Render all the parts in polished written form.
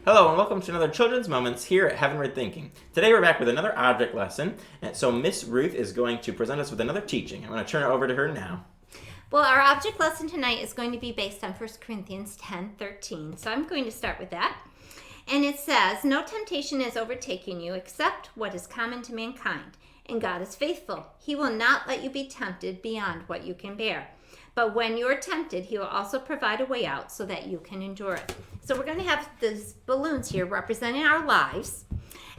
Hello and welcome to another Children's Moments here at Heavenward Thinking. Today we're back with another object lesson, and so Miss Ruth is going to present us with another teaching. I'm going to turn it over to her now. Well, our object lesson tonight is going to be based on 1 Corinthians 10:13. So I'm going to start with that. And it says, "No temptation is overtaking you except what is common to mankind. And God is faithful. He will not let you be tempted beyond what you can bear. But when you are tempted, he will also provide a way out so that you can endure it." So we're going to have these balloons here representing our lives.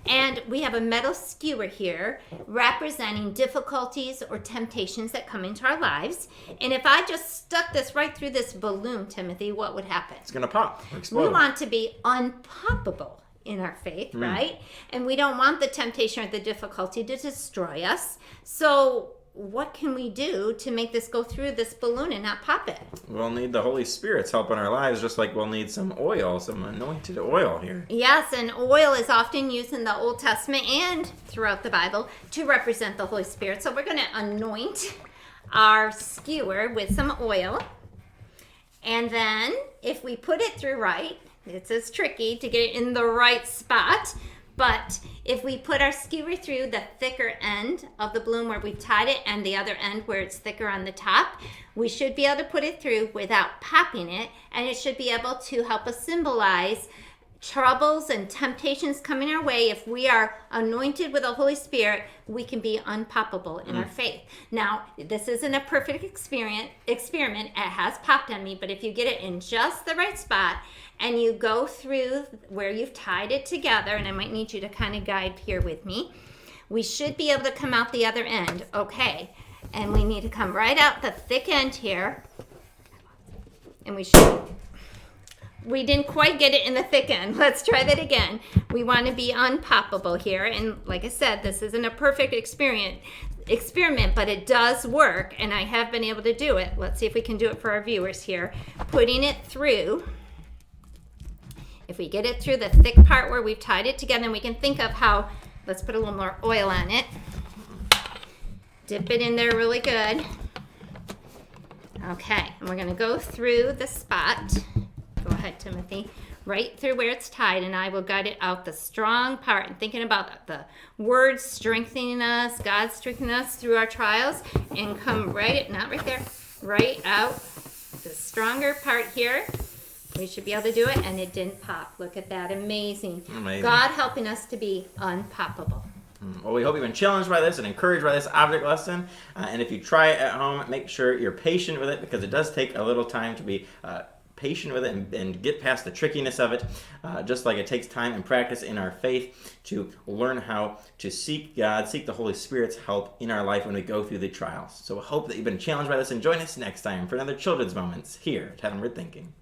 And we have a metal skewer here representing difficulties or temptations that come into our lives. And if I just stuck this right through this balloon, Timothy, what would happen? It's going to pop or explode. We want to be unpoppable in our faith, right? And we don't want the temptation or the difficulty to destroy us. So what can we do to make this go through this balloon and not pop it? We'll need the Holy Spirit's help in our lives, just like we'll need some oil, some anointed oil here. Yes, and oil is often used in the Old Testament and throughout the Bible to represent the Holy Spirit. So we're going to anoint our skewer with some oil. And then if we put it through right, it's as tricky to get it in the right spot. But if we put our skewer through the thicker end of the balloon where we've tied it and the other end where it's thicker on the top, we should be able to put it through without popping it, and it should be able to help us symbolize troubles and temptations coming our way. If we are anointed with the Holy Spirit, we can be unpoppable in our faith. Now, this isn't a perfect experiment. It has popped on me, but if you get it in just the right spot and you go through where you've tied it together, and I might need you to kind of guide here with me, we should be able to come out the other end. Okay, and we need to come right out the thick end here, and we didn't quite get it in the thick end. Let's try that again. We want to be unpoppable here. And like I said, this isn't a perfect experiment, but it does work. And I have been able to do it. Let's see if we can do it for our viewers here. Putting it through. If we get it through the thick part where we've tied it together, and we can think of how, let's put a little more oil on it. Dip it in there really good. Okay, and we're going to go through the spot. Go ahead, Timothy. Right through where it's tied, and I will guide it out the strong part. And thinking about the words strengthening us, God strengthening us through our trials, and come not right there, right out the stronger part here. We should be able to do it, and it didn't pop. Look at that. Amazing. God helping us to be unpoppable. Well, we hope you've been challenged by this and encouraged by this object lesson. And if you try it at home, make sure you're patient with it, because it does take a little time to be patient with it and get past the trickiness of it, just like it takes time and practice in our faith to learn how to seek God, seek the Holy Spirit's help in our life when we go through the trials. So I hope that you've been challenged by this, and join us next time for another Children's Moments here at Heavenward Thinking.